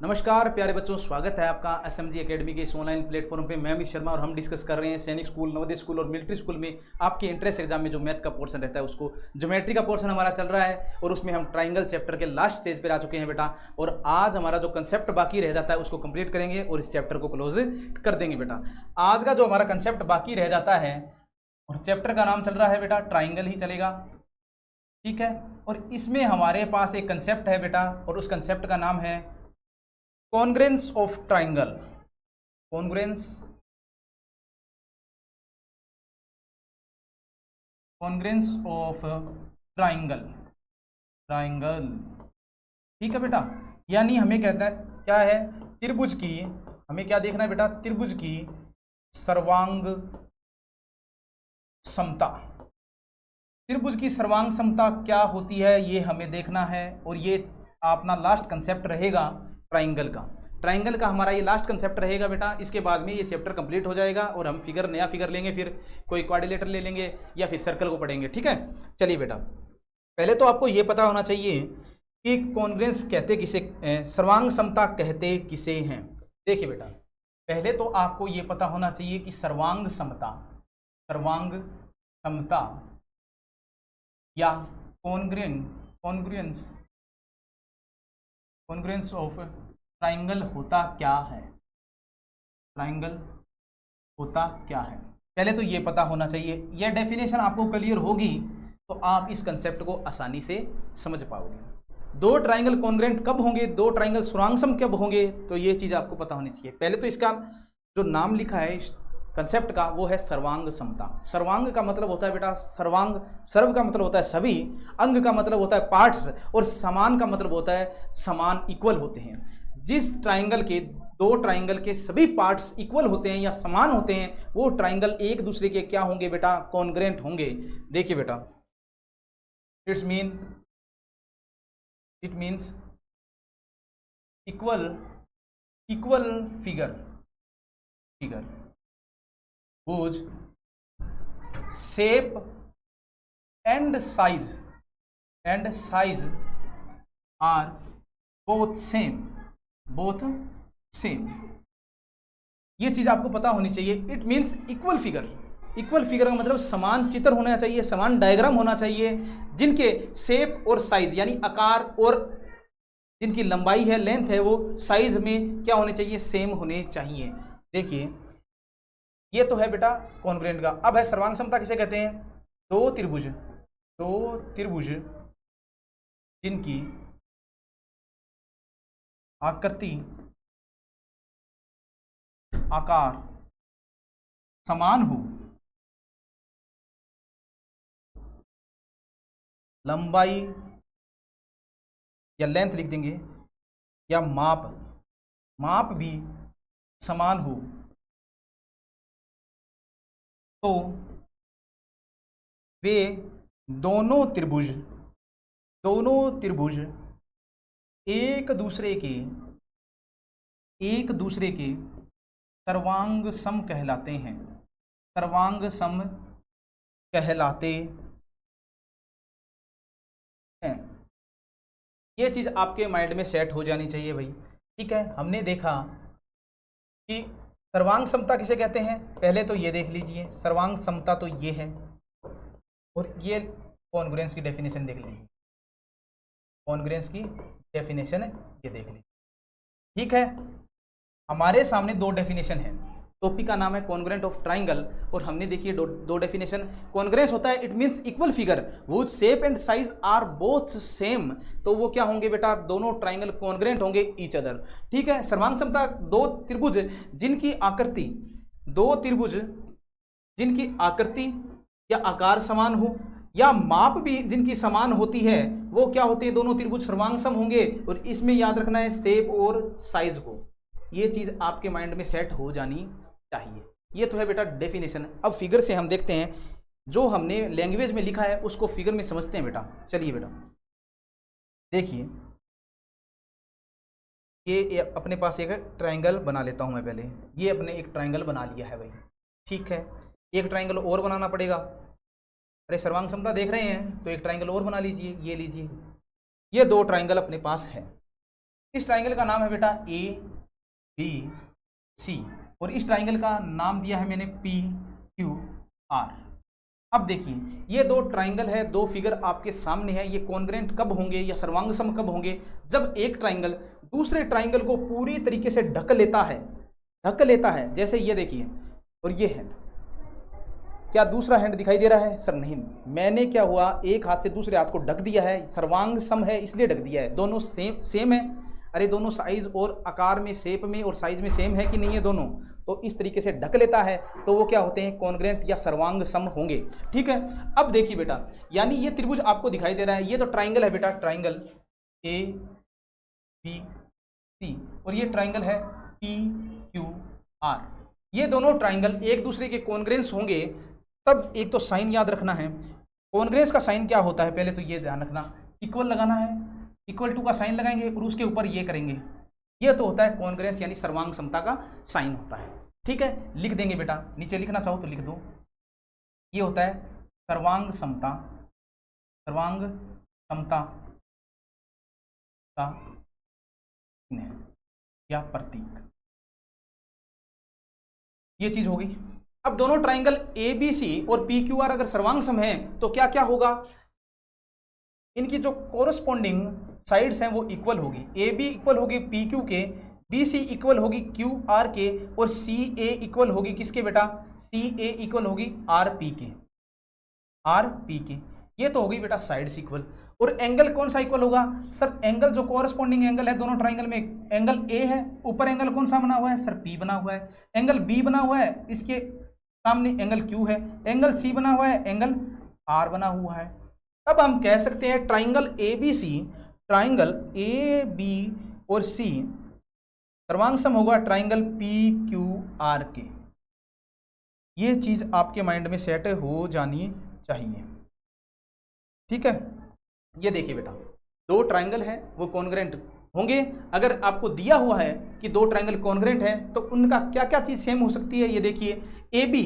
नमस्कार प्यारे बच्चों, स्वागत है आपका एसएमजी एकेडमी के इस ऑनलाइन प्लेटफॉर्म पे। मैं अमित शर्मा और हम डिस्कस कर रहे हैं सैनिक स्कूल, नवोदय स्कूल और मिलिट्री स्कूल में आपके एंट्रेंस एग्जाम में जो मैथ का पोर्शन रहता है उसको, ज्योमेट्री का पोर्शन हमारा चल रहा है और उसमें हम ट्राइंगल चैप्टर के लास्ट स्टेज पर आ चुके हैं बेटा। और आज हमारा जो कंसेप्ट बाकी रह जाता है उसको कंप्लीट करेंगे और इस चैप्टर को क्लोज कर देंगे बेटा। आज का जो हमारा कंसेप्ट बाकी रह जाता है और चैप्टर का नाम चल रहा है बेटा ट्राइंगल ही चलेगा, ठीक है। और इसमें हमारे पास एक कंसेप्ट है बेटा और उस कंसेप्ट का नाम है congruence of triangle. Congruence of triangle, ठीक है बेटा। यानी हमें कहता है क्या है, त्रिभुज की, हमें क्या देखना है बेटा, त्रिभुज की सर्वांग समता। त्रिभुज की सर्वांग समता क्या होती है ये हमें देखना है और ये अपना लास्ट कंसेप्ट रहेगा ट्राइंगल का हमारा ये लास्ट कंसेप्ट रहेगा बेटा। इसके बाद में ये चैप्टर कंप्लीट हो जाएगा और हम नया फिगर लेंगे, फिर कोई क्वाड्रिलेटर ले लेंगे या फिर सर्कल को पढ़ेंगे, ठीक है। चलिए बेटा, पहले तो आपको ये पता होना चाहिए कि कॉन्ग्रेंस कहते किसे, सर्वांग समता कहते किसे हैं। देखिए बेटा, पहले तो आपको ये पता होना चाहिए कि सर्वांग समता या कॉन्ग्रेंस ऑफ ट्राइंगल होता क्या है, पहले तो ये पता होना चाहिए। यह डेफिनेशन आपको क्लियर होगी तो आप इस कंसेप्ट को आसानी से समझ पाओगे। दो ट्राइंगल कॉन्ग्रेंट कब होंगे, दो ट्राइंगल सर्वांगसम कब होंगे, तो ये चीज़ आपको पता होनी चाहिए। पहले तो इसका जो नाम लिखा है इस कंसेप्ट का वो है सर्वांग समता। सर्वांग का मतलब होता है बेटा सर्वांग, सर्व का मतलब होता है सभी, अंग का मतलब होता है पार्ट्स और समान का मतलब होता है समान, इक्वल होते हैं। जिस ट्राइंगल के, दो ट्राइंगल के सभी पार्ट्स इक्वल होते हैं या समान होते हैं वो ट्राइंगल एक दूसरे के क्या होंगे बेटा, कॉन्ग्रेंट होंगे। देखिए बेटा, it means equal figure whose shape and size are both same। ये चीज आपको पता होनी चाहिए। इट मीन्स इक्वल फिगर का मतलब समान चित्र होना चाहिए, समान डायग्राम होना चाहिए, जिनके शेप और साइज यानी आकार और जिनकी लंबाई है, लेंथ है, वो साइज में क्या होने चाहिए, सेम होने चाहिए। देखिए ये तो है बेटा कॉन्ग्रेंट का। अब है सर्वांग समता किसे कहते हैं, दो त्रिभुज जिनकी आकृति, आकार समान हो, लंबाई या लेंथ लिख देंगे या माप भी समान हो, तो वे दोनों त्रिभुज एक दूसरे के सर्वांग सम कहलाते हैं। ये चीज आपके माइंड में सेट हो जानी चाहिए भाई, ठीक है। हमने देखा कि सर्वांग समता किसे कहते हैं, पहले तो ये देख लीजिए, सर्वांग समता तो ये है और ये कॉन्ग्रेंस की डेफिनेशन देख लीजिए, ये देख लीजिए, ठीक है। हमारे सामने दो डेफिनेशन है। टॉपिक का नाम है कॉन्ग्रेंट ऑफ ट्राइंगल और हमने देखिए दो डेफिनेशन। कॉन्ग्रेंस होता है, it means equal figure which shape and size are both same, तो वो क्या होंगे बेटा, दोनों ट्राइंगल कॉन्ग्रेंट होंगे ईच अदर, ठीक है। सर्वांग समता, दो त्रिभुज जिनकी आकृति या आकार समान हो या माप भी जिनकी समान होती है, वो क्या होते हैं, दोनों त्रिभुज सर्वांग सम होंगे। और इसमें याद रखना है शेप और साइज को, ये चीज आपके माइंड में सेट हो जानी चाहिए। ये तो है बेटा डेफिनेशन। अब फिगर से हम देखते हैं, जो हमने लैंग्वेज में लिखा है उसको फिगर में समझते हैं बेटा। चलिए बेटा देखिए, ये अपने पास एक ट्राइंगल बना लेता हूं मैं पहले। ये अपने एक ट्राइंगल बना लिया है भाई, ठीक है। एक ट्राइंगल और बनाना पड़ेगा, अरे सर्वांग समता देख रहे हैं तो एक ट्राइंगल और बना लीजिए, ये लीजिए, ये दो ट्राइंगल अपने पास है। इस ट्राइंगल का नाम है बेटा ए बी सी, और इस ट्राइंगल का नाम दिया है मैंने पी क्यू आर। अब देखिए ये दो ट्राइंगल है, दो फिगर आपके सामने है, ये कॉन्ग्रेंट कब होंगे या सर्वांग सम कब होंगे? जब एक ट्राइंगल दूसरे ट्राइंगल को पूरी तरीके से ढक लेता है, जैसे ये देखिए, और ये हैंड, क्या दूसरा हैंड दिखाई दे रहा है? सर नहीं, मैंने क्या हुआ, एक हाथ से दूसरे हाथ को ढक दिया है, सर्वांग सम है इसलिए ढक दिया है। दोनों सेम है, अरे दोनों साइज और आकार में, शेप में और साइज में सेम है कि नहीं है दोनों, तो इस तरीके से ढक लेता है तो वो क्या होते हैं? कॉन्ग्रेंट या सर्वांग सम होंगे। ठीक है, अब देखिए बेटा, यानी ये त्रिभुज आपको दिखाई दे रहा है, ये तो ट्राइंगल है बेटा, ट्राइंगल ए बी सी, और ये ट्राइंगल है पी क्यू आर। ये दोनों ट्राइंगल एक दूसरे के कॉन्ग्रेंस होंगे, तब एक तो साइन याद रखना है। कॉन्ग्रेंस का साइन क्या होता है, पहले तो ये ध्यान रखना, इक्वल लगाना है, इक्वल टू का साइन लगाएंगे और उसके ऊपर ये करेंगे, ये तो होता है कॉन्ग्रेंस यानी सर्वांग समता का साइन होता है। ठीक है, लिख देंगे बेटा, नीचे लिखना चाहो तो लिख दो, ये होता है सर्वांग समता, सर्वांग समता का चिन्ह या प्रतीक, ये चीज हो गई। अब दोनों ट्राइंगल ए बी सी और पी क्यू आर अगर सर्वांग सम है तो क्या क्या होगा? इनकी जो कोरस्पॉन्डिंग साइड्स हैं वो इक्वल होगी, ए बी इक्वल होगी पी क्यू के, बी सी इक्वल होगी क्यू आर के, और सी ए इक्वल होगी किसके बेटा? सी ए इक्वल होगी आर पी के, आर पी के। ये तो होगी बेटा साइड्स इक्वल। और एंगल कौन सा इक्वल होगा? सर एंगल जो कोरस्पॉन्डिंग एंगल है दोनों ट्राइंगल में, एंगल ए है, ऊपर एंगल कौन सा बना हुआ है? सर पी बना हुआ है। एंगल बी बना हुआ है, इसके सामने एंगल क्यू है। एंगल सी बना हुआ है, एंगल आर बना हुआ है। अब हम कह सकते हैं triangle A B C, triangle A B और सी सर्वांग सम होगा ट्राइंगल पी क्यू आर के। ये चीज आपके माइंड में सेट हो जानी चाहिए। ठीक है, ये देखिए बेटा, दो ट्राइंगल हैं वो कॉन्ग्रेंट होंगे। अगर आपको दिया हुआ है कि दो ट्राइंगल कॉन्ग्रेंट है तो उनका क्या क्या चीज सेम हो सकती है? ये देखिए, ए बी,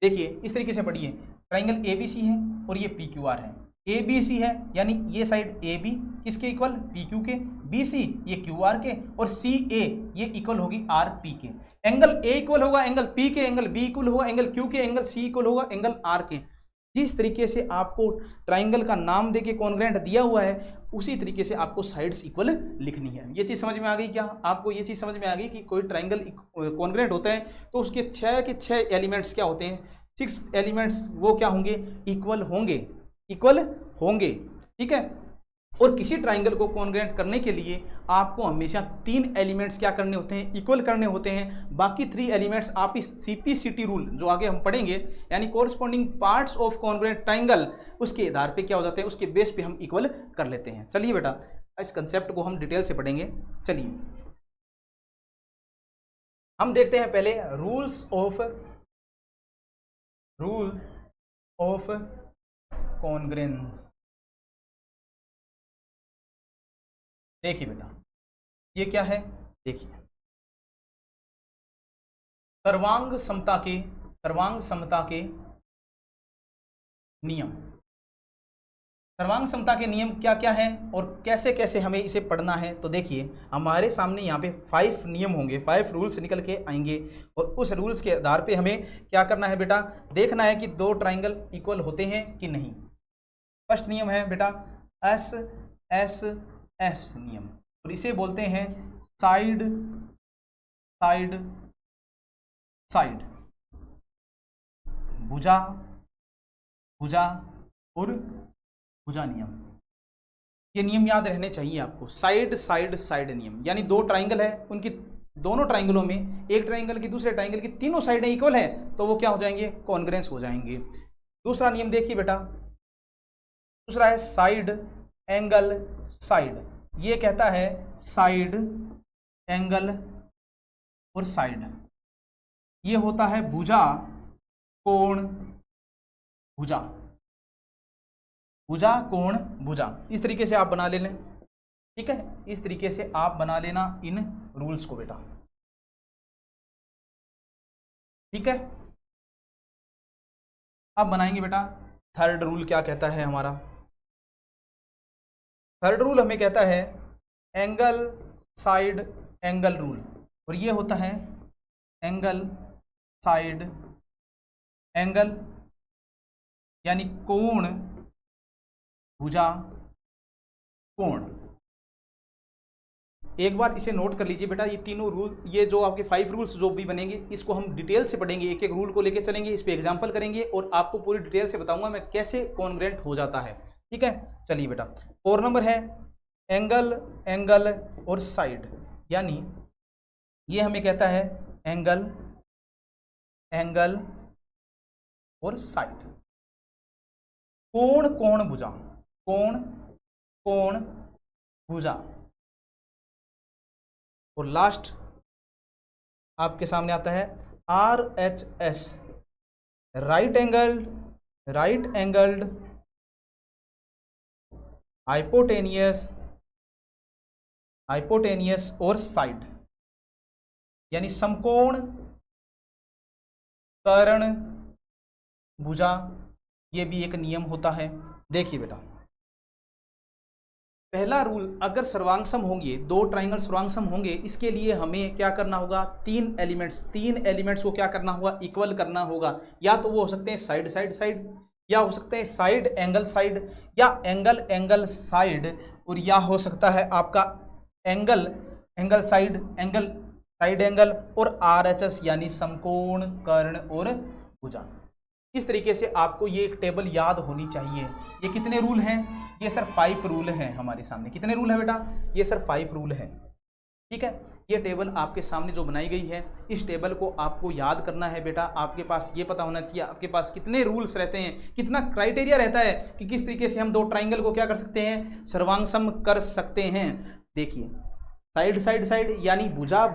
देखिए इस तरीके से पढ़िए, ट्राइंगल ए बी सी है और ये पी क्यू आर है। ए बी सी है यानी ये साइड ए बी किसके इक्वल? पी क्यू के, बी सी ये क्यू आर के, और सी ए ये इक्वल होगी आर पी के। एंगल ए इक्वल होगा एंगल पी के, एंगल बी इक्वल होगा एंगल क्यू के, एंगल सी इक्वल होगा एंगल आर के। जिस तरीके से आपको ट्राइंगल का नाम देके कॉन्ग्रेंट दिया हुआ है उसी तरीके से आपको साइड्स इक्वल लिखनी है। ये चीज़ समझ में आ गई क्या? आपको ये चीज़ समझ में आ गई कि कोई ट्राइंगल कॉन्ग्रेंट होता है तो उसके 6 के 6 एलिमेंट्स क्या होते हैं? 6 एलिमेंट्स वो क्या होंगे? इक्वल होंगे, इक्वल होंगे। ठीक है, और किसी ट्राइंगल को कॉन्ग्रेंट करने के लिए आपको हमेशा 3 एलिमेंट्स क्या करने होते हैं? इक्वल करने होते हैं। बाकी 3 एलिमेंट्स आप इस CPCT रूल जो आगे हम पढ़ेंगे यानी corresponding parts of congruent triangle, उसके आधार पे क्या हो जाते हैं? उसके बेस पे हम इक्वल कर लेते हैं। चलिए बेटा, इस कंसेप्ट को हम डिटेल से पढ़ेंगे। चलिए हम देखते हैं पहले रूल्स ऑफ कॉन्ग्रेंस। देखिए बेटा, ये क्या है? देखिए, सर्वांग समता के नियम। सर्वांग समता के नियम क्या क्या हैं और कैसे कैसे हमें इसे पढ़ना है? तो देखिए, हमारे सामने यहाँ पे 5 नियम होंगे, 5 रूल्स निकल के आएंगे, और उस रूल्स के आधार पे हमें क्या करना है बेटा? देखना है कि दो ट्राइंगल इक्वल होते हैं कि नहीं। फर्स्ट नियम है बेटा एस एस एस नियम, और इसे बोलते हैं साइड साइड साइड, भुजा भुजा और भुजा नियम। ये नियम याद रहने चाहिए आपको, साइड साइड साइड नियम। यानी दो ट्राइंगल है, उनकी दोनों ट्राइंगलों में एक ट्राइंगल की दूसरे ट्राइंगल की तीनों साइडें इक्वल है तो वो क्या हो जाएंगे? कॉन्ग्रेंस हो जाएंगे। दूसरा नियम देखिए बेटा, दूसरा है साइड एंगल साइड। ये कहता है साइड एंगल और साइड, ये होता है भुजा कोण भुजा, भुजा कोण भुजा। इस तरीके से आप बना लें। ठीक है, इस तरीके से आप बना लेना इन रूल्स को बेटा। ठीक है, अब बनाएंगे बेटा थर्ड रूल। क्या कहता है हमारा थर्ड रूल? हमें कहता है एंगल साइड एंगल रूल, और ये होता है एंगल साइड एंगल, यानी कोण भुजा कोण। एक बार इसे नोट कर लीजिए बेटा, ये तीनों रूल, ये जो आपके 5 रूल्स जो भी बनेंगे, इसको हम डिटेल से पढ़ेंगे, एक एक रूल को लेके चलेंगे, इस पे एग्जांपल करेंगे और आपको पूरी डिटेल से बताऊंगा मैं कैसे कॉन्ग्रुएंट हो जाता है। ठीक है, चलिए बेटा 4 नंबर है एंगल एंगल और साइड, यानी ये हमें कहता है एंगल एंगल और साइड, कोण कोण भुजा, कोण कोण भुजा, और लास्ट आपके सामने आता है RHS, राइट एंगल्ड हाइपोटेनियस और साइड, यानी समकोण कर्ण भुजा, ये भी एक नियम होता है। देखिए बेटा, पहला रूल, अगर सर्वांगसम होंगे, 2 ट्राइंगल सर्वांगसम होंगे, इसके लिए हमें क्या करना होगा, 3 एलिमेंट्स को क्या करना होगा, इक्वल करना होगा। या तो वो हो सकते हैं साइड साइड साइड, या हो सकते हैं साइड साइड, या एंगल साइड, और या हो सकता है आपका एंगल साइड एंगल और RHS यानी समकोण कर्ण और भुजा। इस तरीके से आपको ये एक टेबल याद होनी चाहिए। ये कितने रूल हैं, ये सर 5 रूल हैं हमारे सामने। कितने रूल है बेटा, ये सर 5 रूल हैं। ठीक है, ये टेबल आपके सामने जो बनाई गई है, इस टेबल को आपको याद करना है बेटा। आपके पास ये पता होना चाहिए आपके पास कितने रूल्स रहते हैं, कितना क्राइटेरिया रहता है कि किस तरीके से हम 2 ट्राइंगल को क्या कर सकते हैं, सर्वांगसम कर सकते हैं। देखिए साइड यानी भुजा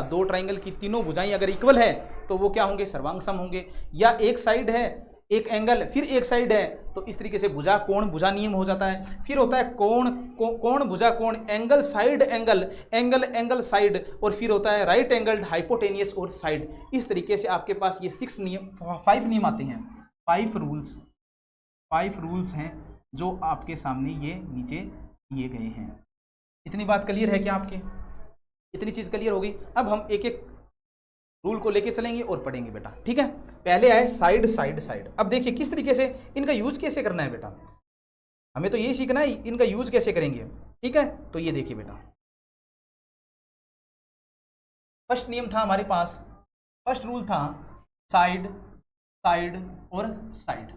2 ट्राइंगल की तीनों भुजाएं अगर इक्वल है तो वो क्या होंगे, सर्वांगसम होंगे। या एक साइड है, एक एंगल, फिर एक साइड है, तो इस तरीके से भुजा कोण भुजा नियम हो जाता है। फिर होता है कोण भुजा कोण, एंगल साइड एंगल साइड, और फिर होता है राइट एंगल्ड हाइपोटेनियस और साइड। इस तरीके से आपके पास ये 5 नियम आते हैं। 5 रूल्स हैं जो आपके सामने ये नीचे दिए गए हैं। इतनी बात क्लियर है क्या आपके, इतनी चीज क्लियर होगी। अब हम एक एक रूल को लेके चलेंगे और पढ़ेंगे बेटा। ठीक है, पहले आए साइड। अब देखिए किस तरीके से इनका यूज कैसे करना है बेटा, हमें तो यही सीखना है इनका यूज कैसे करेंगे। ठीक है, तो ये देखिए बेटा, फर्स्ट नियम था हमारे पास, फर्स्ट रूल था साइड और साइड,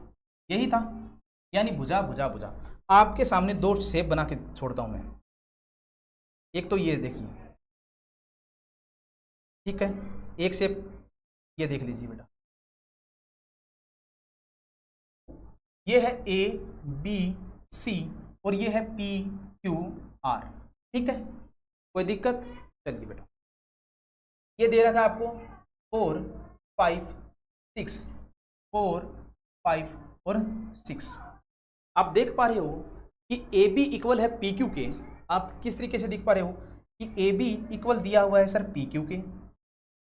यही था, यानी भुजा। आपके सामने 2 शेप बना के छोड़ता हूं मैं। एक तो ये देखिए, ठीक है, एक शेप ये देख लीजिए बेटा, ये है ABC और ये है PQR। ठीक है, कोई दिक्कत, चलिए बेटा, ये दे रखा है आपको 4 5 6 4 5 और 6। आप देख पा रहे हो कि AB इक्वल है PQ के। आप किस तरीके से देख पा रहे हो कि AB इक्वल दिया हुआ है सर PQ के,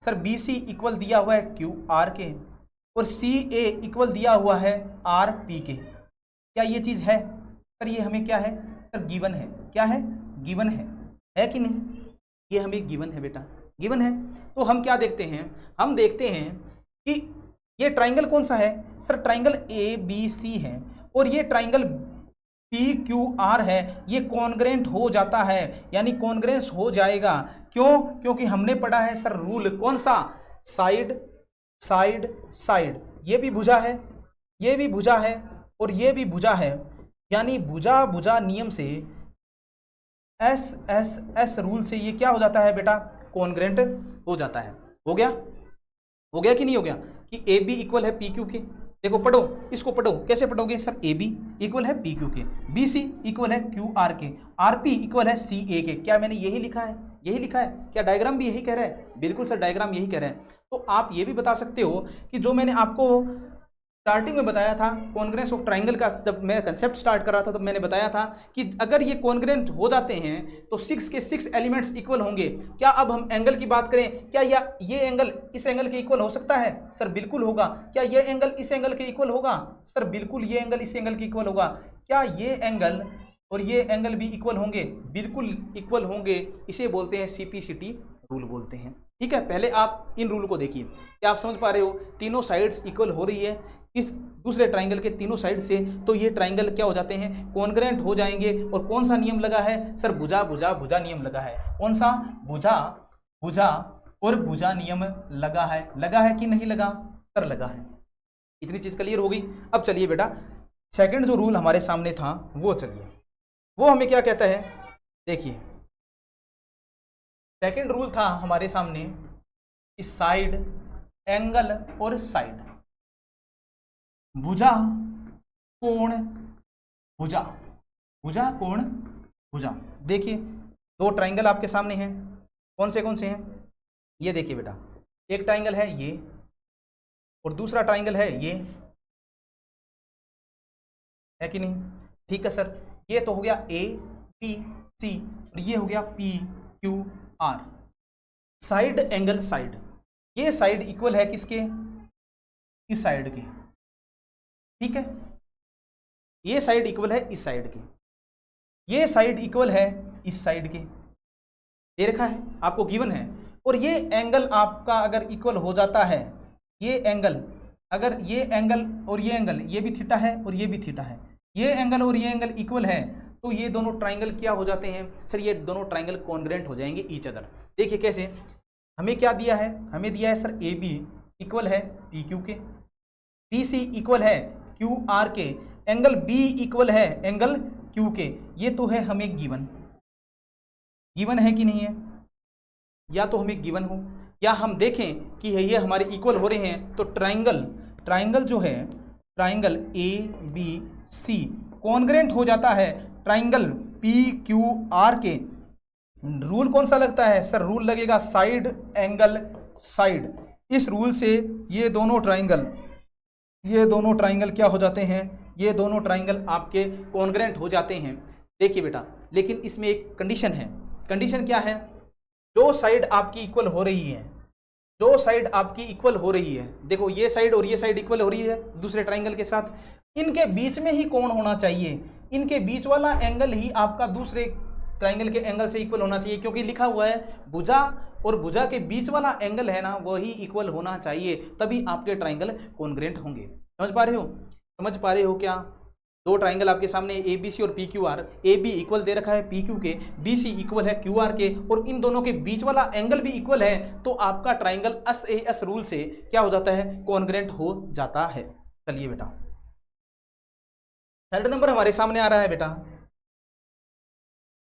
सर BC इक्वल दिया हुआ है QR के, और CA इक्वल दिया हुआ है RP के। क्या ये चीज़ है सर, ये हमें क्या है सर, गिवन है। क्या है, गिवन है कि नहीं, ये हमें गिवन है बेटा, गिवन है। तो हम क्या देखते हैं, हम देखते हैं कि ये ट्राइंगल कौन सा है सर, ट्राइंगल ABC है, और ये ट्राइंगल PQR है, ये कॉन्ग्रुएंट हो जाता है, यानी कॉन्ग्रुएंस हो जाएगा। क्यों, क्योंकि हमने पढ़ा है सर रूल कौन सा, साइड। ये भी भुजा है, ये भी भुजा है, और ये भी भुजा है, यानी भुजा नियम से S रूल से ये क्या हो जाता है बेटा, कॉन्ग्रुएंट हो जाता है। हो गया कि नहीं हो गया, कि AB इक्वल है PQ के। देखो पढ़ो, इसको पढ़ो, कैसे पढ़ोगे सर, AB इक्वल है PQ के, BC इक्वल है QR के, RP इक्वल है CA के। क्या मैंने यही लिखा है, यही लिखा है? क्या डायग्राम भी यही कह रहा है? बिल्कुल सर, डायग्राम यही कह रहा है। तो आप ये भी बता सकते हो कि जो मैंने आपको स्टार्टिंग में बताया था कॉन्ग्रुएंस ऑफ ट्राइंगल का, जब मैं कंसेप्ट स्टार्ट कर रहा था तब मैंने बताया था कि अगर ये कॉन्ग्रुएंट हो जाते हैं तो 6 के 6 एलिमेंट्स इक्वल होंगे। क्या अब हम एंगल की बात करें, क्या ये एंगल इस एंगल के इक्वल हो सकता है सर? बिल्कुल होगा। क्या ये एंगल इस एंगल के इक्वल होगा सर? बिल्कुल ये एंगल इस एंगल के इक्वल होगा। क्या ये एंगल और ये एंगल भी इक्वल होंगे, बिल्कुल इक्वल होंगे, इसे बोलते हैं सीपीसीटी रूल बोलते हैं। ठीक है, पहले आप इन रूल को देखिए, क्या आप समझ पा रहे हो? तीनों साइड्स इक्वल हो रही है इस दूसरे ट्राइंगल के तीनों साइड से, तो ये ट्राइंगल क्या हो जाते हैं? कॉन्ग्रेंट हो जाएंगे। और कौन सा नियम लगा है सर? भुजा भुजा भुजा नियम लगा है। कौन सा? भुजा भुजा और भुजा नियम लगा है। लगा है कि नहीं लगा सर? लगा है। इतनी चीज क्लियर हो गई। अब चलिए बेटा, सेकंड जो रूल हमारे सामने था वो चलिए, वो हमें क्या कहता है? देखिए, सेकंड रूल था हमारे सामने इस साइड, एंगल और साइड, भुजा कोण भुजा, भुजा कोण भुजा। देखिए, दो ट्राइंगल आपके सामने हैं। कौन से हैं? ये देखिए बेटा, एक ट्राइंगल है ये और दूसरा ट्राइंगल है ये, है कि नहीं? ठीक है सर, ये तो हो गया ए बी सी और ये हो गया P Q are. Side angle side, ये साइड इक्वल है किसके? इस साइड के। ठीक है, ये साइड इक्वल है इस साइड के, ये साइड इक्वल है इस साइड के। दे रखा है आपको, गिवन है। और ये एंगल आपका अगर इक्वल हो जाता है, ये एंगल, अगर ये एंगल और ये एंगल, ये भी थीटा है और ये भी थीटा है, ये एंगल और ये एंगल इक्वल है, तो ये दोनों ट्राइंगल क्या हो जाते हैं सर? ये दोनों ट्राइंगल कॉन्ग्रेंट हो जाएंगे ईच अदर। देखिए कैसे, हमें क्या दिया है? हमें दिया है सर ए बी इक्वल है पी क्यू के, बी सी इक्वल है क्यू आर के, एंगल बी इक्वल है एंगल क्यू के। ये तो है हमें गिवन, गिवन है कि नहीं है? या तो हमें गिवन हो, या हम देखें कि ये हमारे इक्वल हो रहे हैं, तो ट्राइंगल जो है, triangle A B C congruent हो जाता है ट्राइंगल पी क्यू आर के। रूल कौन सा लगता है सर? रूल लगेगा साइड एंगल साइड। इस रूल से ये दोनों ट्राइंगल क्या हो जाते हैं? ये दोनों ट्राइंगल आपके कॉन्ग्रेंट हो जाते हैं। देखिए बेटा, लेकिन इसमें एक कंडीशन है। कंडीशन क्या है? जो साइड आपकी इक्वल हो रही है, जो साइड आपकी इक्वल हो रही है, देखो ये साइड और ये साइड इक्वल हो रही है दूसरे ट्राइंगल के साथ, इनके बीच में ही कोण होना चाहिए। इनके बीच वाला एंगल ही आपका दूसरे ट्राइंगल के एंगल से इक्वल होना चाहिए, क्योंकि लिखा हुआ है भुजा और भुजा के बीच वाला एंगल है ना, वही इक्वल होना चाहिए, तभी आपके ट्राइंगल कॉन्ग्रेंट होंगे। समझ पा रहे हो? समझ पा रहे हो क्या? दो ट्राइंगल आपके सामने ए बी सी और P Q R, A B equal दे रखा है पी क्यू के, बी सी इक्वल है क्यू आर के, और इन दोनों के बीच वाला एंगल भी इक्वल है, तो आपका triangle S A S rule से क्या हो जाता है? कॉन्ग्रेंट हो जाता है। चलिए बेटा, थर्ड नंबर हमारे सामने आ रहा है बेटा,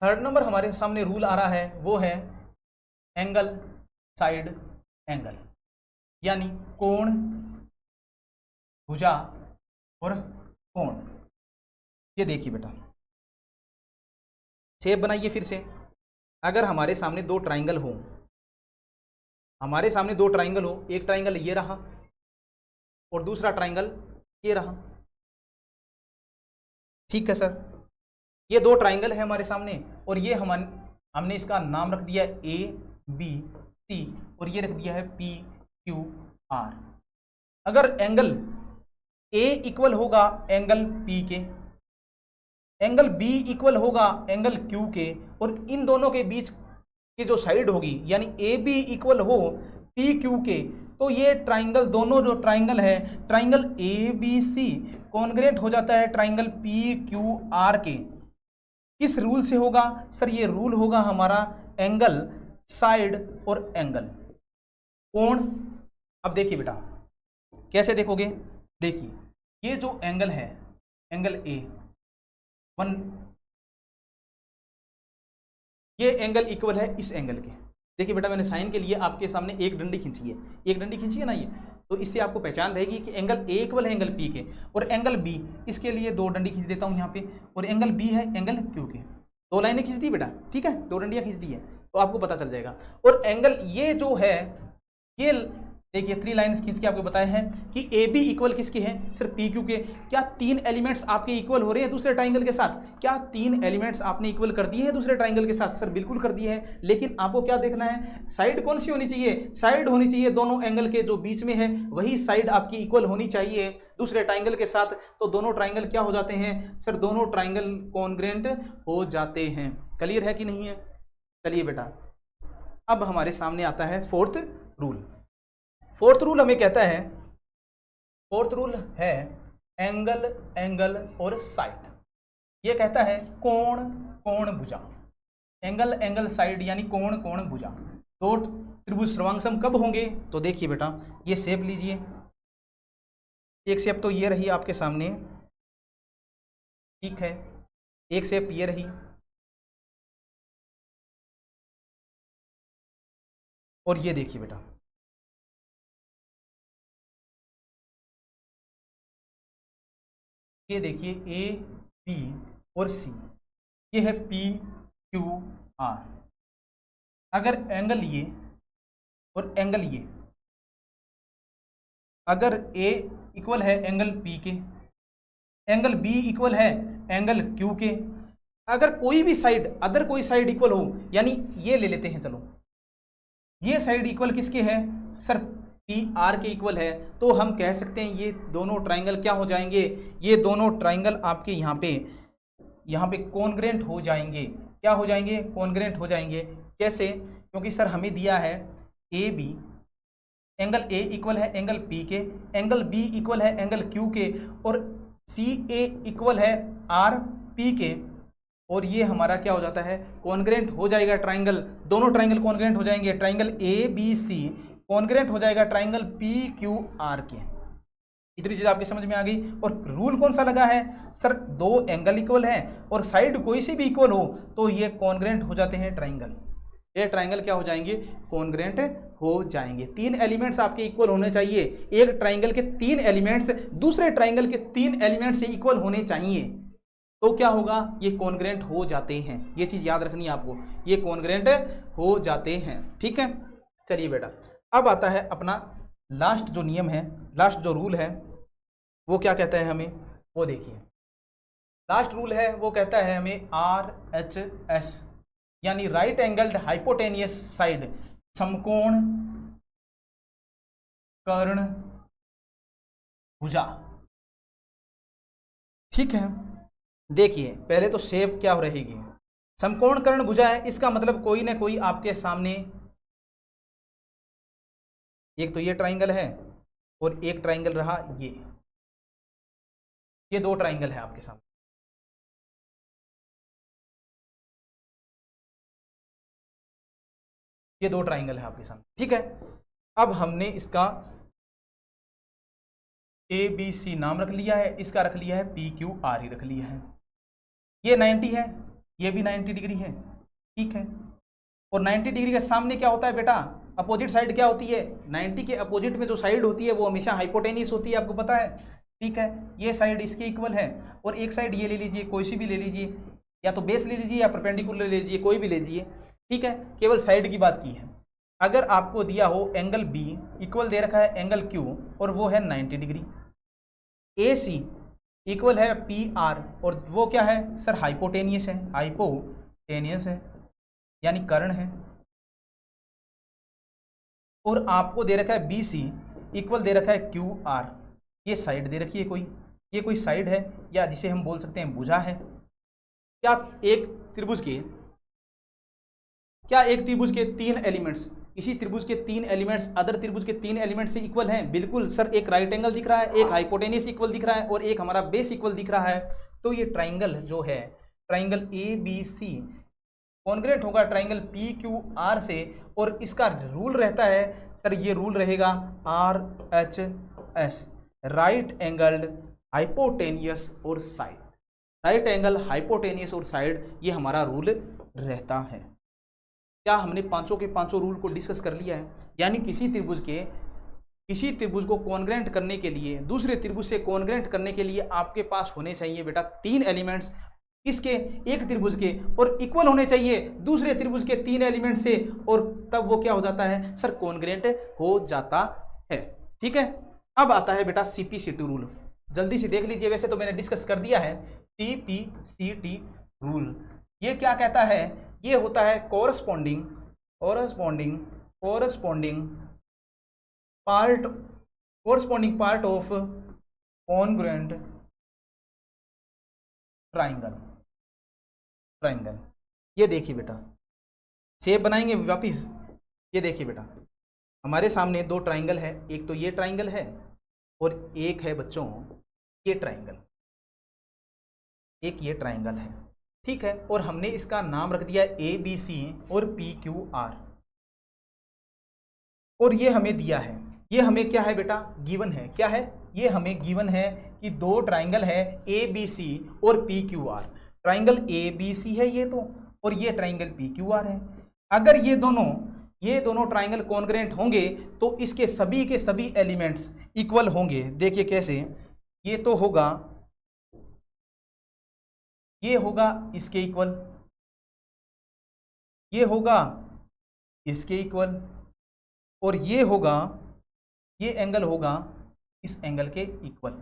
थर्ड नंबर हमारे सामने रूल आ रहा है, वो है एंगल साइड एंगल, यानी कोण भुजा और कोण। ये देखिए बेटा, शेप बनाइए फिर से। अगर हमारे सामने दो ट्राइंगल हो, हमारे सामने दो ट्राइंगल हो, एक ट्राइंगल ये रहा और दूसरा ट्राइंगल ये रहा। ठीक है सर, ये दो ट्राइंगल है हमारे सामने, और ये हमने इसका नाम रख दिया ए बी सी और ये रख दिया है पी क्यू आर। अगर एंगल ए इक्वल होगा एंगल पी के, एंगल बी इक्वल होगा एंगल क्यू के, और इन दोनों के बीच की जो साइड होगी, यानी ए बी इक्वल हो पी क्यू के, तो ये ट्राइंगल, दोनों जो ट्राइंगल है, triangle A B C congruent हो जाता है ट्राइंगल पी क्यू आर के। किस रूल से होगा सर? ये रूल होगा हमारा एंगल साइड और एंगल कोण। अब देखिए बेटा, कैसे देखोगे? देखिए, ये जो एंगल है, एंगल ए वन, ये एंगल इक्वल है इस एंगल के। देखिए बेटा, मैंने साइन के लिए आपके सामने एक डंडी खींची है, एक डंडी खींची है ना, ये तो इससे आपको पहचान रहेगी कि एंगल ए इक्वल है एंगल पी के, और एंगल बी, इसके लिए दो डंडी खींच देता हूं यहाँ पे, और एंगल बी है एंगल क्यू के। दो लाइनें खींच दी बेटा, ठीक है, दो डंडियां खींच दी है, तो आपको पता चल जाएगा। और एंगल ये जो है, ये देखिए 3 लाइन्स खींच के आपको बताए हैं कि ए बी इक्वल किसके हैं, सिर्फ पी क्यू के। क्या 3 एलिमेंट्स आपके इक्वल हो रहे हैं दूसरे ट्राइंगल के साथ? क्या 3 एलिमेंट्स आपने इक्वल कर दिए हैं दूसरे ट्राइंगल के साथ? सर बिल्कुल कर दिए हैं, लेकिन आपको क्या देखना है, साइड कौन सी होनी चाहिए? साइड होनी चाहिए दोनों एंगल के जो बीच में है वही साइड आपकी इक्वल होनी चाहिए दूसरे ट्राइंगल के साथ। तो दोनों ट्राइंगल क्या हो जाते हैं सर? दोनों ट्राइंगल कॉन्ग्रुएंट हो जाते हैं। क्लियर है कि नहीं है? चलिए बेटा, अब हमारे सामने आता है फोर्थ रूल। फोर्थ रूल हमें कहता है, फोर्थ रूल है एंगल एंगल और साइड। ये कहता है कोण कोण भुजा। एंगल एंगल साइड यानी कोण कोण भुजा। दो त्रिभुज सर्वांगसम कब होंगे? तो देखिए बेटा, ये शेप लीजिए। एक शेप तो ये रही आपके सामने, ठीक है। एक शेप ये रही, और ये देखिए बेटा, ये देखिए ए बी और सी, ये है पी क्यू आर। अगर एंगल ये और एंगल ये, अगर ए इक्वल है एंगल पी के, एंगल बी इक्वल है एंगल क्यू के, अगर कोई भी साइड, अदर कोई साइड इक्वल हो, यानी ये ले लेते हैं, चलो ये साइड इक्वल किसके है सर? पी आर के इक्वल है, तो हम कह सकते हैं ये दोनों ट्राइंगल क्या हो जाएंगे? ये दोनों ट्राइंगल आपके यहाँ पे कॉन्ग्रुएंट हो जाएंगे। क्या हो जाएंगे? कॉन्ग्रुएंट हो जाएंगे। कैसे? क्योंकि सर हमें दिया है A B, angle A equal है एंगल पी के, एंगल बी इक्वल है एंगल क्यू के, और सी ए इक्वल है आर पी के, और ये हमारा क्या हो जाता है? कॉन्ग्रुएंट हो जाएगा ट्राइंगल। दोनों ट्राइंगल कॉन्ग्रुएंट हो जाएंगे। Triangle A B C congruent हो जाएगा ट्राइंगल पी क्यू आर के। इतनी चीज आपकी समझ में आ गई। और रूल कौन सा लगा है सर? दो एंगल इक्वल है और साइड कोई सी भी इक्वल हो तो ये कॉन्ग्रुएंट हो जाते हैं ट्राइंगल। ये ट्राइंगल क्या हो जाएंगे? कॉन्ग्रुएंट हो जाएंगे। 3 एलिमेंट्स आपके इक्वल होने चाहिए। एक ट्राइंगल के 3 एलिमेंट्स दूसरे ट्राइंगल के 3 एलिमेंट से इक्वल होने चाहिए, तो क्या होगा? ये कॉन्ग्रुएंट हो जाते हैं। ये चीज याद रखनी है आपको, ये कॉन्ग्रुएंट हो जाते हैं। ठीक है, चलिए बेटा, अब आता है अपना लास्ट जो नियम है, लास्ट जो रूल है, वो क्या कहता है हमें? वो देखिए, लास्ट रूल है वो कहता है हमें RHS, यानी राइट एंगल्ड हाइपोटेनियस साइड, समकोण कर्ण भुजा। ठीक है, देखिए पहले तो शेप क्या रहेगी? समकोण कर्ण भुजा है, इसका मतलब कोई ना कोई आपके सामने, एक तो ये ट्राइंगल है और एक ट्राइंगल रहा ये 2 ट्राइंगल है आपके सामने। ये 2 ट्राइंगल है आपके सामने। ठीक है, अब हमने इसका ए बी सी नाम रख लिया है, इसका रख लिया है पी क्यू आर ही रख लिया है। ये 90 है, ये भी 90 डिग्री है। ठीक है, और 90 डिग्री के सामने क्या होता है बेटा? अपोजिट साइड क्या होती है? 90 के अपोजिट में जो साइड होती है वो हमेशा हाइपोटेनियस होती है, आपको पता है। ठीक है, ये साइड इसके इक्वल है, और एक साइड ये ले लीजिए, कोई सी भी ले लीजिए, या तो बेस ले लीजिए या परपेंडिकुलर ले लीजिए, कोई भी ले लीजिए। ठीक है, केवल साइड की बात की है। अगर आपको दिया हो एंगल बी इक्वल दे रखा है एंगल क्यू, और वो है 90 डिग्री, ए सी इक्वल है पी आर, और वो क्या है सर? हाइपोटेनियस है, हाइपोटेनियस है यानी कर्ण है, और आपको दे रखा है बी सी इक्वल दे रखा है क्यू आर। ये साइड दे रखी है, ये कोई साइड है, या जिसे हम बोल सकते हैं भुजा है। क्या एक त्रिभुज के 3 एलिमेंट्स, इसी त्रिभुज के 3 एलिमेंट्स अदर त्रिभुज के 3 एलिमेंट्स से इक्वल हैं? बिल्कुल सर, एक राइट एंगल दिख रहा है, एक हाइपोटेनियस इक्वल दिख रहा है, और एक हमारा बेस इक्वल दिख रहा है। तो ये ट्राइंगल जो है, triangle A B C congruent होगा ट्राइंगल पी क्यू आर से, और इसका रूल रहता है सर, ये रूल रहेगा RHS, राइट एंगल्ड हाइपोटेनियस और साइड। राइट एंगल हाइपोटेनियस और साइड, ये हमारा रूल रहता है। क्या हमने पांचों के पांचों रूल को डिस्कस कर लिया है? यानी किसी त्रिभुज को कॉन्ग्रुएंट करने के लिए, दूसरे त्रिभुज से कॉन्ग्रुएंट करने के लिए आपके पास होने चाहिए बेटा 3 एलिमेंट्स, किसके? एक त्रिभुज के, और इक्वल होने चाहिए दूसरे त्रिभुज के 3 एलिमेंट से, और तब वो क्या हो जाता है सर? कॉन्ग्रुएंट हो जाता है। ठीक है, अब आता है बेटा CP/CT रूल। जल्दी से देख लीजिए, वैसे तो मैंने डिस्कस कर दिया है। CP/CT रूल ये क्या कहता है? ये होता है corresponding part of congruent triangle. ये देखिए बेटा, शेप बनाएंगे वापिस। ये देखिए बेटा, हमारे सामने दो ट्राइंगल है, एक तो ये ट्राइंगल है और एक है बच्चों ये ट्राइंगल, एक ये ट्राइंगल है। ठीक है, और हमने इसका नाम रख दिया ABC और PQR, और ये हमें दिया है, ये हमें क्या है बेटा? गिवन है। क्या है? ये हमें गिवन है कि दो ट्राइंगल है ABC और PQR। ट्राइंगल ABC है ये तो, और ये ट्राइंगल PQR है। अगर ये दोनों ट्राइंगल कॉन्ग्रुएंट होंगे तो इसके सभी के सभी एलिमेंट्स इक्वल होंगे। देखिए कैसे, ये तो होगा, ये होगा इसके इक्वल, ये होगा इसके इक्वल, और ये होगा, ये एंगल होगा इस एंगल के इक्वल।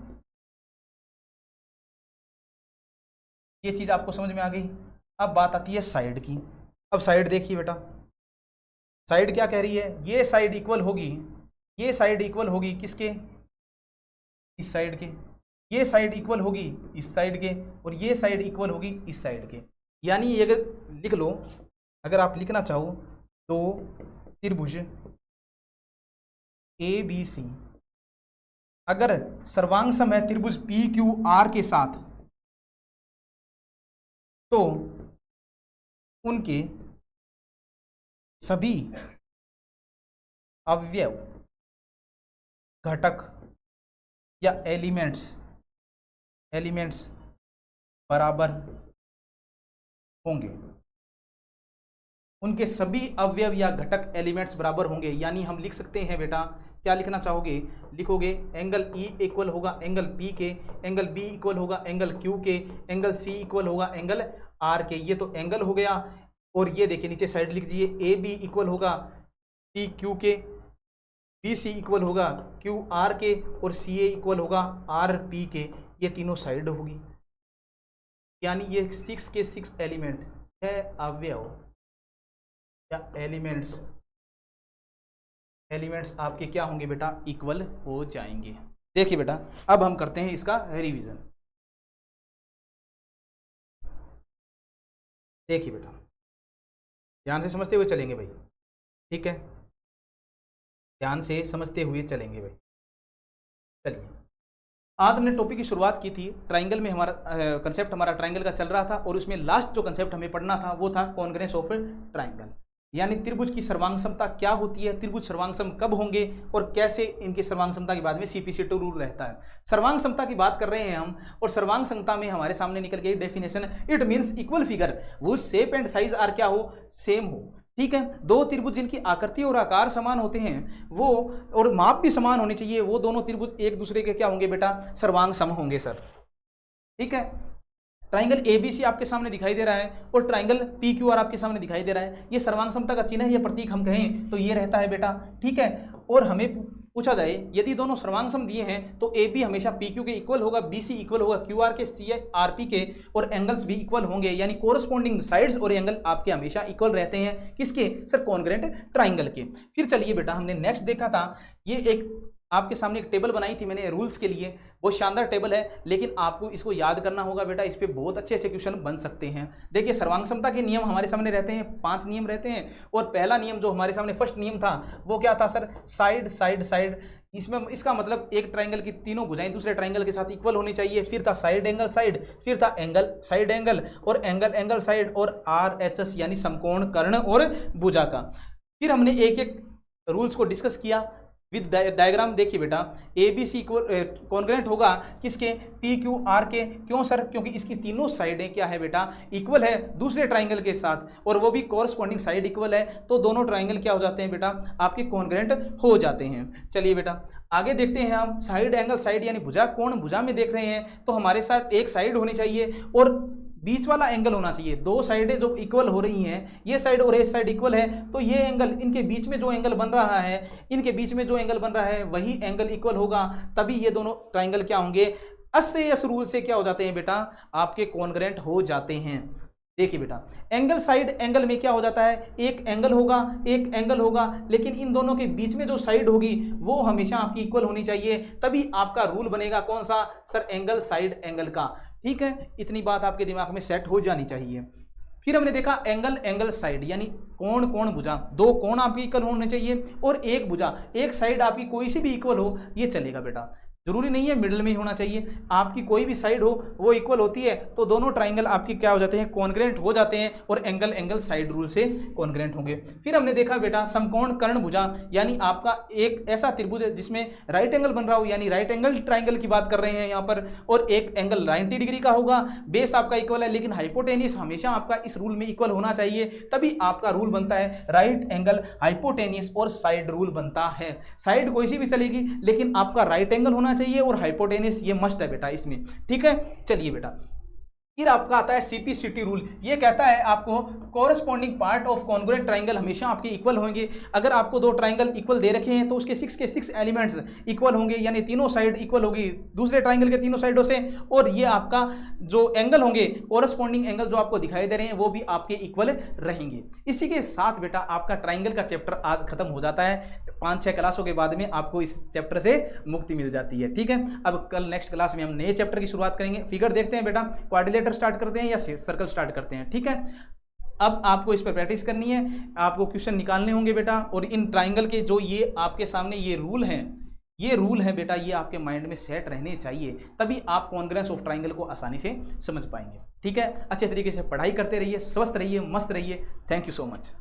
ये चीज आपको समझ में आ गई। अब बात आती है साइड की। अब साइड देखिए बेटा, साइड क्या कह रही है? ये साइड इक्वल होगी, ये साइड इक्वल होगी किसके? इस साइड के। ये साइड इक्वल होगी इस साइड के, और ये साइड इक्वल होगी इस साइड के। यानी ये अगर लिख लो, अगर आप लिखना चाहो तो त्रिभुज ABC अगर सर्वांगसम है त्रिभुज PQR के साथ, तो उनके सभी अवयव, घटक या एलिमेंट्स बराबर होंगे। उनके सभी अवयव या घटक एलिमेंट्स बराबर होंगे। यानी हम लिख सकते हैं बेटा, क्या लिखना चाहोगे? लिखोगे एंगल E इक्वल होगा एंगल P के, एंगल B इक्वल होगा एंगल Q के, एंगल C इक्वल होगा एंगल R के। ये तो एंगल हो गया। और ये देखिए नीचे साइड लिख दीजिए, AB इक्वल होगा PQ के, BC इक्वल होगा QR के, और CA इक्वल होगा RP के। ये तीनों साइड होगी। यानी ये 6 के 6 एलिमेंट है, अवयव या एलिमेंट्स आपके क्या होंगे बेटा? इक्वल हो जाएंगे। देखिए बेटा, अब हम करते हैं इसका रिवीजन। देखिए बेटा, ध्यान से समझते हुए चलेंगे भाई। ठीक है, ध्यान से समझते हुए चलेंगे भाई। चलिए, आज हमने टॉपिक की शुरुआत की थी ट्राइंगल में। हमारा कंसेप्ट हमारा ट्राइंगल का चल रहा था, और उसमें लास्ट जो कंसेप्ट हमें पढ़ना था वो था कॉन्ग्रुएंस ऑफ ट्राइंगल। यानी त्रिभुज की सर्वांग समता क्या होती है, त्रिभुज सर्वांग सम कब होंगे, और कैसे इनके सर्वांग समता के बाद में CP/CT रूल रहता है। सर्वांग समता की बात कर रहे हैं हम, और सर्वांग समता में हमारे सामने निकल गई definition, it means equal figure वो शेप एंड साइज आर क्या हो? सेम हो। ठीक है, दो त्रिभुज जिनकी आकृति और आकार समान होते हैं वो, और माप भी समान होनी चाहिए, वो दोनों त्रिभुज एक दूसरे के क्या होंगे बेटा? सर्वांग सम होंगे सर। ठीक है, ट्राइंगल ABC आपके सामने दिखाई दे रहा है, और ट्राइंगल PQR आपके सामने दिखाई दे रहा है। ये सर्वांग समता का चिन्ह है, ये प्रतीक हम कहें तो ये रहता है बेटा। ठीक है, और हमें पूछा जाए यदि दोनों सर्वांग सम दिए हैं तो AB हमेशा PQ के इक्वल होगा, BC इक्वल होगा QR के, CI RP के, और एंगल्स भी इक्वल होंगे। यानी कोरस्पॉन्डिंग साइड्स और एंगल आपके हमेशा इक्वल रहते हैं। किसके सर? कॉन्ग्रुएंट ट्राइंगल के। फिर चलिए बेटा, हमने नेक्स्ट देखा था, ये एक आपके सामने एक टेबल बनाई थी मैंने रूल्स के लिए, बहुत शानदार टेबल है, लेकिन आपको इसको याद करना होगा बेटा। इस पे बहुत अच्छे अच्छे क्वेश्चन बन सकते हैं। देखिए, सर्वांग समता के नियम हमारे सामने रहते हैं, 5 नियम रहते हैं, और पहला नियम जो हमारे सामने फर्स्ट नियम था वो क्या था सर? Side side side. इसमें इसका मतलब एक ट्राइंगल की तीनों भुजाएं दूसरे ट्राइंगल के साथ इक्वल होनी चाहिए। फिर था साइड एंगल साइड, फिर था एंगल साइड एंगल, और एंगल एंगल साइड, और RHS यानी समकोण कर्ण और भुजा का। फिर हमने एक एक रूल्स को डिस्कस किया विद डायग्राम। देखिए बेटा, ABC कॉन्ग्रुएंट होगा किसके? PQR के। क्यों सर? क्योंकि इसकी तीनों साइडें क्या है बेटा? इक्वल है दूसरे ट्राइंगल के साथ, और वो भी कॉरस्पॉन्डिंग साइड इक्वल है, तो दोनों ट्राइंगल क्या हो जाते हैं बेटा? आपके कॉन्ग्रुएंट हो जाते हैं। चलिए बेटा, आगे देखते हैं हम साइड एंगल साइड, यानी भुजा कोण भुजा में देख रहे हैं तो हमारे साथ एक साइड होनी चाहिए, और बीच वाला एंगल होना चाहिए। दो साइडें जो इक्वल हो रही हैं, ये साइड और ये साइड इक्वल है, तो ये एंगल, इनके बीच में जो एंगल बन रहा है, इनके बीच में जो एंगल बन रहा है वही एंगल इक्वल होगा, तभी ये दोनों ट्राइंगल क्या होंगे, अस से यस रूल से क्या हो जाते हैं बेटा, आपके कॉन्ग्रुएंट हो जाते हैं। देखिए बेटा, एंगल साइड एंगल में क्या हो जाता है, एक एंगल होगा, एक एंगल होगा, लेकिन इन दोनों के बीच में जो साइड होगी वो हमेशा आपकी इक्वल होनी चाहिए, तभी आपका रूल बनेगा कौन सा, सर एंगल साइड एंगल का। ठीक है, इतनी बात आपके दिमाग में सेट हो जानी चाहिए। फिर हमने देखा एंगल एंगल साइड, यानी कोण कोण भुजा, दो कोण आपकी इक्वल होने चाहिए और एक भुजा, एक साइड आपकी कोई सी भी इक्वल हो, ये चलेगा बेटा, जरूरी नहीं है मिडिल में ही होना चाहिए, आपकी कोई भी साइड हो वो इक्वल होती है तो दोनों ट्राइंगल आपके क्या हो जाते हैं, कॉन्ग्रुएंट हो जाते हैं और एंगल एंगल साइड रूल से कॉन्ग्रुएंट होंगे। फिर हमने देखा बेटा समकोण कर्ण भुजा, यानी आपका एक ऐसा त्रिभुज है जिसमें राइट एंगल बन रहा हो, यानी राइट एंगल ट्राइंगल की बात कर रहे हैं यहाँ पर, और एक एंगल 90 डिग्री का होगा, बेस आपका इक्वल है, लेकिन हाइपोटेनियस हमेशा आपका इस रूल में इक्वल होना चाहिए, तभी आपका रूल बनता है राइट एंगल हाइपोटेनियस और साइड रूल बनता है। साइड कोई सी भी चलेगी, लेकिन आपका राइट एंगल होना चाहिए और हाइपोटेनियस ये मस्ट है बेटा इसमें। ठीक है, चलिए बेटा, फिर आपका आता है सीपीसीटी रूल। ये कहता है आपको corresponding part of congruent triangle हमेशा आपके इक्वल होंगे। अगर आपको दो ट्राइंगल इक्वल दे रखे हैं तो उसके 6 के 6 एलिमेंट्स इक्वल होंगे, यानी तीनों साइड इक्वल होगी दूसरे ट्राइंगल के तीनों साइडों से, और ये आपका जो एंगल होंगे, कोरस्पॉन्डिंग एंगल जो आपको दिखाई दे रहे हैं वो भी आपके इक्वल रहेंगे। इसी के साथ बेटा आपका ट्राइंगल का चैप्टर आज खत्म हो जाता है। 5-6 क्लासों के बाद में आपको इस चैप्टर से मुक्ति मिल जाती है। ठीक है, अब कल नेक्स्ट क्लास में हम नए चैप्टर की शुरुआत करेंगे। फिगर देखते हैं बेटा, क्वाड्रिलेटर स्टार्ट करते हैं या सर्कल स्टार्ट करते हैं। ठीक है, अब आपको इस पर प्रैक्टिस करनी है, आपको क्वेश्चन निकालने होंगे बेटा, और इन ट्राइंगल के जो ये आपके सामने ये रूल है बेटा, ये आपके माइंड में सेट रहने चाहिए, तभी आप कॉन्ग्रुएंस ऑफ ट्राइंगल को आसानी से समझ पाएंगे। ठीक है, अच्छे तरीके से पढ़ाई करते रहिए, स्वस्थ रहिए, मस्त रहिए। Thank you so much.